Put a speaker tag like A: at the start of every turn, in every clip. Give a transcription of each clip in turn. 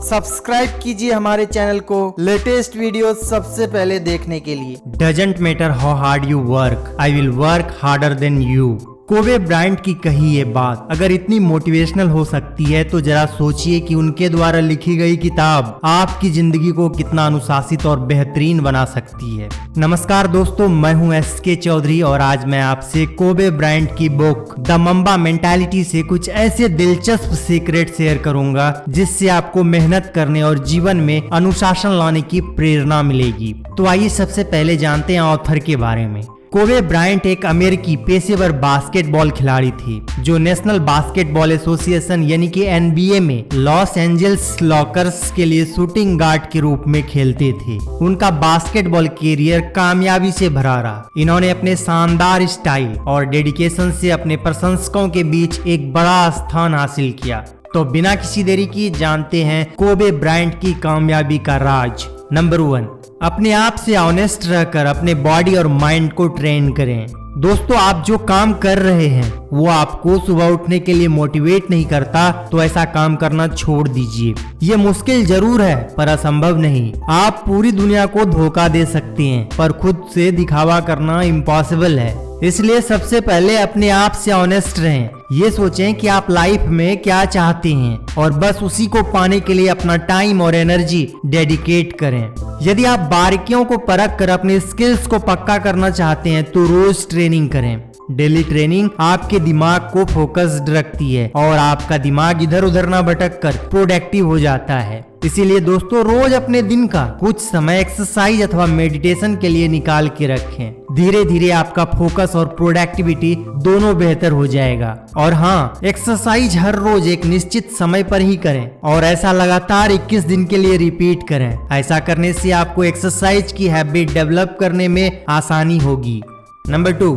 A: Subscribe कीजिए हमारे channel को लेटेस्ट वीडियो सबसे पहले देखने के लिए।
B: Doesn't matter how hard you work, I will work harder than you. Kobe Bryant की कही ये बात अगर इतनी मोटिवेशनल हो सकती है तो जरा सोचिए कि उनके द्वारा लिखी गई किताब आपकी जिंदगी को कितना अनुशासित और बेहतरीन बना सकती है। नमस्कार दोस्तों, मैं हूं SK चौधरी और आज मैं आपसे कोबे ब्रायंट की बुक द मम्बा मेंटालिटी से कुछ ऐसे दिलचस्प सीक्रेट शेयर करूंगा जिससे आपको मेहनत करने और जीवन में अनुशासन लाने की प्रेरणा मिलेगी। तो आइए सबसे पहले जानते हैं ऑथर के बारे में। कोबे ब्रायंट एक अमेरिकी पेशेवर बास्केटबॉल खिलाड़ी थे जो नेशनल बास्केटबॉल एसोसिएशन यानी कि NBA में लॉस एंजल्स लॉकर्स के लिए शूटिंग गार्ड के रूप में खेलते थे। उनका बास्केटबॉल कैरियर कामयाबी से भरा रहा। इन्होंने अपने शानदार स्टाइल और डेडिकेशन से अपने प्रशंसकों के बीच एक बड़ा स्थान हासिल किया। तो बिना किसी देरी की जानते हैं कोबे ब्रायंट की कामयाबी का राज। नंबर 1, अपने आप से ऑनेस्ट रहकर अपने बॉडी और माइंड को ट्रेन करें। दोस्तों, आप जो काम कर रहे हैं वो आपको सुबह उठने के लिए मोटिवेट नहीं करता तो ऐसा काम करना छोड़ दीजिए। ये मुश्किल जरूर है पर असंभव नहीं। आप पूरी दुनिया को धोखा दे सकते हैं पर खुद से दिखावा करना इम्पॉसिबल है। इसलिए सबसे पहले अपने आप से ऑनेस्ट रहें। ये सोचें कि आप लाइफ में क्या चाहते हैं और बस उसी को पाने के लिए अपना टाइम और एनर्जी डेडिकेट करें। यदि आप बारीकियों को परख कर अपने स्किल्स को पक्का करना चाहते हैं तो रोज ट्रेनिंग करें। डेली ट्रेनिंग आपके दिमाग को फोकस्ड रखती है और आपका दिमाग इधर उधर ना भटक कर प्रोडक्टिव हो जाता है। इसीलिए दोस्तों, रोज अपने दिन का कुछ समय एक्सरसाइज अथवा मेडिटेशन के लिए निकाल के रखें। धीरे धीरे आपका फोकस और प्रोडक्टिविटी दोनों बेहतर हो जाएगा। और हाँ, एक्सरसाइज हर रोज एक निश्चित समय पर ही करें और ऐसा लगातार 21 दिन के लिए रिपीट करें। ऐसा करने से आपको एक्सरसाइज की हैबिट डेवलप करने में आसानी होगी। नंबर 2,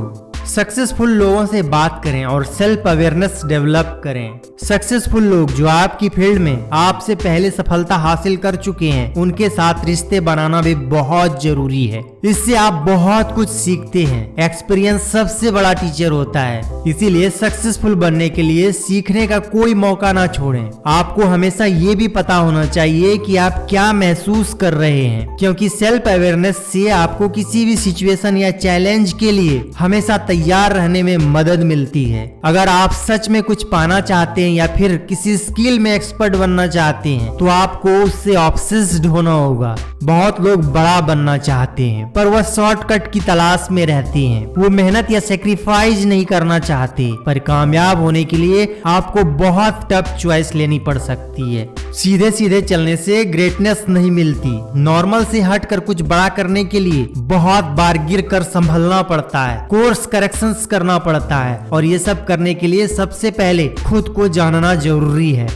B: सक्सेसफुल लोगों से बात करें और सेल्फ अवेयरनेस डेवलप करें। सक्सेसफुल लोग जो आपकी फील्ड में आपसे पहले सफलता हासिल कर चुके हैं उनके साथ रिश्ते बनाना भी बहुत जरूरी है। इससे आप बहुत कुछ सीखते हैं। एक्सपीरियंस सबसे बड़ा टीचर होता है। इसीलिए सक्सेसफुल बनने के लिए सीखने का कोई मौका ना छोड़ें। आपको हमेशा ये भी पता होना चाहिए कि आप क्या महसूस कर रहे हैं, क्योंकि सेल्फ अवेयरनेस से आपको किसी भी सिचुएशन या चैलेंज के लिए हमेशा तैयार रहने में मदद मिलती है। अगर आप सच में कुछ पाना चाहते हैं या फिर किसी स्किल में एक्सपर्ट बनना चाहते हैं तो आपको उससे ऑब्सेस्ड होना होगा। बहुत लोग बड़ा बनना चाहते हैं पर वह शॉर्टकट की तलाश में रहते हैं। वो मेहनत या सेक्रीफाइस नहीं करना चाहते। पर कामयाब होने के लिए आपको बहुत टफ चॉइस लेनी पड़ सकती है। सीधे सीधे चलने से ग्रेटनेस नहीं मिलती। नॉर्मल से हटकर कुछ बड़ा करने के लिए बहुत बार गिर कर संभलना पड़ता है, कोर्स करेक्शंस करना पड़ता है और ये सब करने के लिए सबसे पहले खुद को जानना जरूरी है।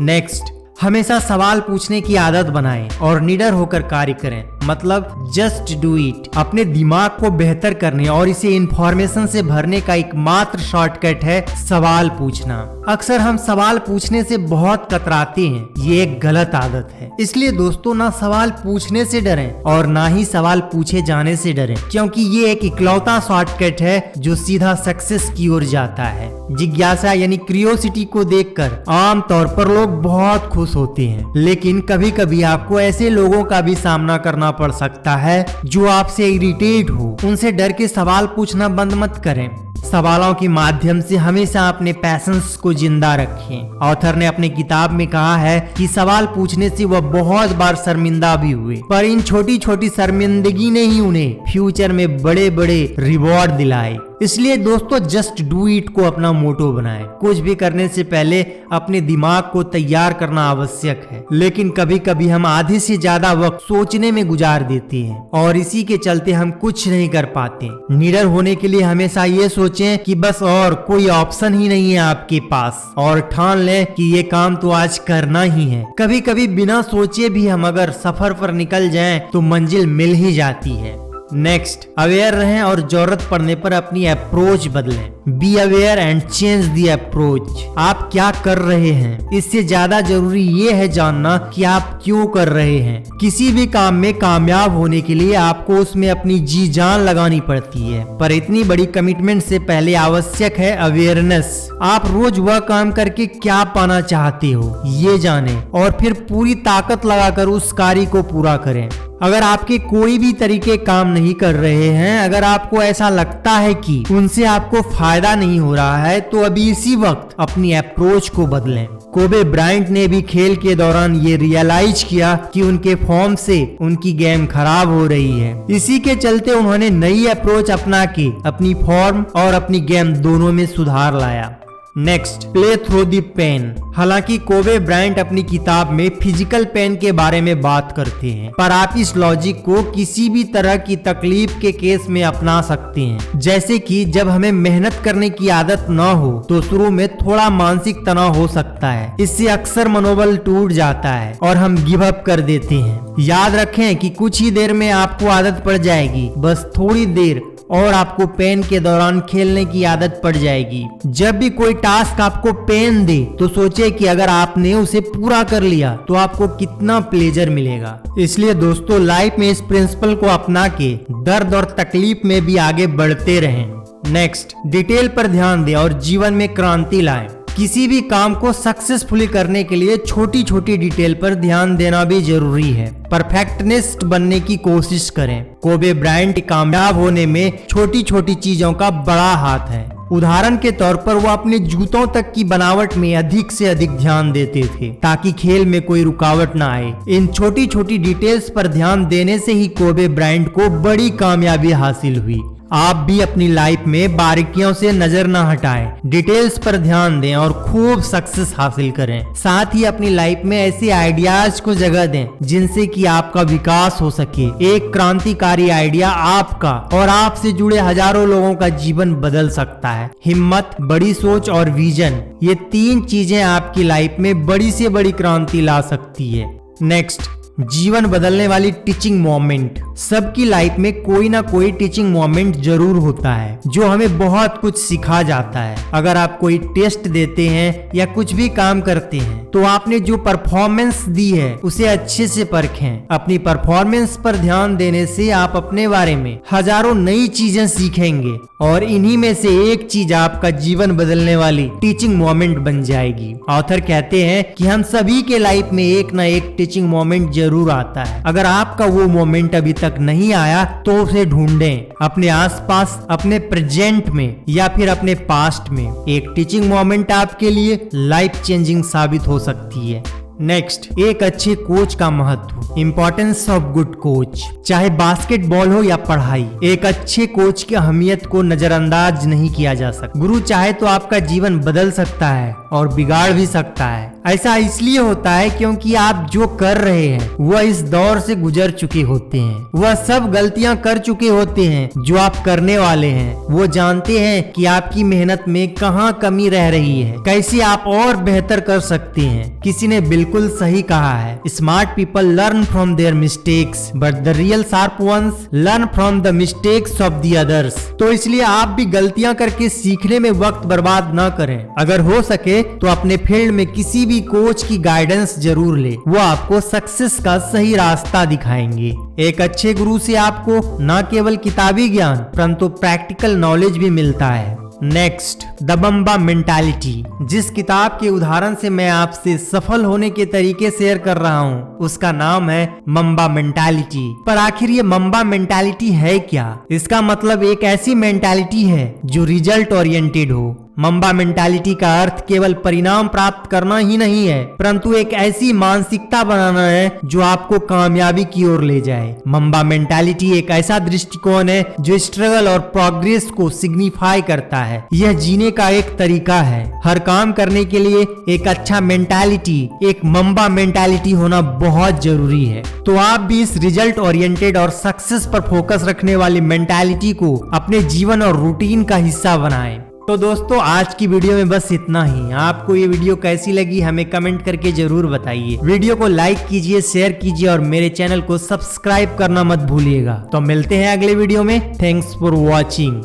B: नेक्स्ट, हमेशा सवाल पूछने की आदत बनाएं और निडर होकर कार्य करें। मतलब जस्ट डू इट। अपने दिमाग को बेहतर करने और इसे इंफॉर्मेशन से भरने का एकमात्र शॉर्टकट है सवाल पूछना। अक्सर हम सवाल पूछने से बहुत कतराते हैं। ये एक गलत आदत है। इसलिए दोस्तों, ना सवाल पूछने से डरें और ना ही सवाल पूछे जाने से डरें, क्योंकि ये एक इकलौता शॉर्टकट है जो सीधा सक्सेस की ओर जाता है। जिज्ञासा यानी क्यूरियोसिटी को देखकर आमतौर पर लोग बहुत खुश होते हैं, लेकिन कभी कभी आपको ऐसे लोगों का भी सामना करना पड़ सकता है जो आपसे इरिटेट हो। उनसे डर के सवाल पूछना बंद मत करें। सवालों के माध्यम से हमेशा अपने पैशंस को जिंदा रखें। ऑथर ने अपनी किताब में कहा है कि सवाल पूछने से वह बहुत बार शर्मिंदा भी हुए, पर इन छोटी छोटी शर्मिंदगी ने ही उन्हें फ्यूचर में बड़े बड़े रिवॉर्ड दिलाए। इसलिए दोस्तों, जस्ट डू इट को अपना मोटो बनाएं। कुछ भी करने से पहले अपने दिमाग को तैयार करना आवश्यक है, लेकिन कभी कभी हम आधे से ज्यादा वक्त सोचने में गुजार देते हैं और इसी के चलते हम कुछ नहीं कर पाते। निडर होने के लिए हमेशा ये सोचें कि बस और कोई ऑप्शन ही नहीं है आपके पास और ठान लें कि ये काम तो आज करना ही है। कभी कभी बिना सोचे भी हम अगर सफर पर निकल जाएं तो मंजिल मिल ही जाती है। नेक्स्ट, अवेयर रहें और जरूरत पड़ने पर अपनी अप्रोच बदलें। Be aware and change the approach. आप क्या कर रहे हैं, इससे ज्यादा जरूरी ये है जानना कि आप क्यों कर रहे हैं। किसी भी काम में कामयाब होने के लिए आपको उसमें अपनी जी जान लगानी पड़ती है, पर इतनी बड़ी कमिटमेंट से पहले आवश्यक है अवेयरनेस। आप रोज वह काम करके क्या पाना चाहते हो ये जानें और फिर पूरी ताकत लगाकर उस कार्य को पूरा करें। अगर आपके कोई भी तरीके काम नहीं कर रहे हैं, अगर आपको ऐसा लगता है कि उनसे आपको फायदा नहीं हो रहा है, तो अभी इसी वक्त अपनी अप्रोच को बदलें। कोबे ब्रायंट ने भी खेल के दौरान ये रियलाइज किया कि उनके फॉर्म से उनकी गेम खराब हो रही है। इसी के चलते उन्होंने नई अप्रोच अपना के अपनी फॉर्म और अपनी गेम दोनों में सुधार लाया। Next, play through the pain. हालांकि कोबे ब्रायंट अपनी किताब में फिजिकल पेन के बारे में बात करते हैं, पर आप इस लॉजिक को किसी भी तरह की तकलीफ के केस में अपना सकते हैं। जैसे कि जब हमें मेहनत करने की आदत न हो तो शुरू में थोड़ा मानसिक तनाव हो सकता है। इससे अक्सर मनोबल टूट जाता है और हम गिव अप कर देते हैं। याद रखें कि कुछ ही देर में आपको आदत पड़ जाएगी, बस थोड़ी देर और आपको पेन के दौरान खेलने की आदत पड़ जाएगी। जब भी कोई टास्क आपको पेन दे तो सोचे कि अगर आपने उसे पूरा कर लिया तो आपको कितना प्लेजर मिलेगा। इसलिए दोस्तों, लाइफ में इस प्रिंसिपल को अपना के दर्द और तकलीफ में भी आगे बढ़ते रहें। नेक्स्ट, डिटेल पर ध्यान दें और जीवन में क्रांति लाएं। किसी भी काम को सक्सेसफुली करने के लिए छोटी छोटी डिटेल पर ध्यान देना भी जरूरी है। परफेक्टनिस्ट बनने की कोशिश करें। कोबे ब्रायंट कामयाब होने में छोटी छोटी चीजों का बड़ा हाथ है। उदाहरण के तौर पर वो अपने जूतों तक की बनावट में अधिक से अधिक ध्यान देते थे ताकि खेल में कोई रुकावट ना आए। इन छोटी छोटी डिटेल्स पर ध्यान देने से ही कोबे ब्रायंट को बड़ी कामयाबी हासिल हुई। आप भी अपनी लाइफ में बारीकियों से नजर न हटाएं, डिटेल्स पर ध्यान दें और खूब सक्सेस हासिल करें। साथ ही अपनी लाइफ में ऐसे आइडियाज को जगह दें जिनसे कि आपका विकास हो सके। एक क्रांतिकारी आइडिया आपका और आपसे जुड़े हजारों लोगों का जीवन बदल सकता है। हिम्मत, बड़ी सोच और विजन, ये तीन चीजें आपकी लाइफ में बड़ी से बड़ी क्रांति ला सकती है। नेक्स्ट, जीवन बदलने वाली टीचिंग मोमेंट। सबकी लाइफ में कोई ना कोई टीचिंग मोमेंट जरूर होता है जो हमें बहुत कुछ सिखा जाता है। अगर आप कोई टेस्ट देते हैं या कुछ भी काम करते हैं तो आपने जो परफॉर्मेंस दी है उसे अच्छे से परखें। अपनी परफॉर्मेंस पर ध्यान देने से आप अपने बारे में हजारों नई चीजें सीखेंगे और इन्हीं में से एक चीज आपका जीवन बदलने वाली टीचिंग मोमेंट बन जाएगी। ऑथर कहते हैं कि हम सभी के लाइफ में एक ना एक टीचिंग मोमेंट जरूर आता है। अगर आपका वो मोमेंट अभी तक नहीं आया तो उसे ढूंढें, अपने आसपास, अपने प्रेजेंट में या फिर अपने पास्ट में। एक टीचिंग मोमेंट आपके लिए लाइफ चेंजिंग साबित हो सकती है। नेक्स्ट, एक अच्छे कोच का महत्व, इंपॉर्टेंस ऑफ गुड कोच। चाहे बास्केटबॉल हो या पढ़ाई, एक अच्छे कोच की अहमियत को नजरअंदाज नहीं किया जा सकता। गुरु चाहे तो आपका जीवन बदल सकता है और बिगाड़ भी सकता है। ऐसा इसलिए होता है क्योंकि आप जो कर रहे हैं वह इस दौर से गुजर चुके होते हैं। वह सब गलतियां कर चुके होते हैं जो आप करने वाले हैं। वो जानते हैं कि आपकी मेहनत में कहाँ कमी रह रही है, कैसे आप और बेहतर कर सकते हैं। किसी ने बिल्कुल सही कहा है, smart people learn from their mistakes but the real sharp ones learn from the mistakes of the others. तो इसलिए आप भी गलतियां करके सीखने में वक्त बर्बाद न करें। अगर हो सके तो अपने फील्ड में किसी भी कोच की गाइडेंस जरूर ले, वो आपको सक्सेस का सही रास्ता दिखाएंगे। एक अच्छे गुरु से आपको न केवल किताबी ज्ञान परंतु प्रैक्टिकल नॉलेज भी मिलता है। Next, the Mamba mentality. जिस किताब के उदाहरण से मैं आपसे सफल होने के तरीके शेयर कर रहा हूँ उसका नाम है मम्बा मेंटालिटी। पर आखिर ये मम्बा मेंटालिटी है क्या? इसका मतलब एक ऐसी मेंटालिटी है जो रिजल्ट ओरिएंटेड हो। मम्बा मेंटालिटी का अर्थ केवल परिणाम प्राप्त करना ही नहीं है परंतु एक ऐसी मानसिकता बनाना है जो आपको कामयाबी की ओर ले जाए। मम्बा मेंटालिटी एक ऐसा दृष्टिकोण है जो स्ट्रगल और प्रोग्रेस को सिग्निफाई करता है। यह जीने का एक तरीका है। हर काम करने के लिए एक अच्छा मेंटालिटी, एक मम्बा मेंटालिटी होना बहुत जरूरी है। तो आप भी इस रिजल्ट ओरिएंटेड और सक्सेस पर फोकस रखने वाली मेंटालिटी को अपने जीवन और रूटीन का हिस्सा बनाएं। तो दोस्तों आज की वीडियो में बस इतना ही। आपको ये वीडियो कैसी लगी हमें कमेंट करके जरूर बताइए। वीडियो को लाइक कीजिए, शेयर कीजिए और मेरे चैनल को सब्सक्राइब करना मत भूलिएगा। तो मिलते हैं अगले वीडियो में। Thanks for watching.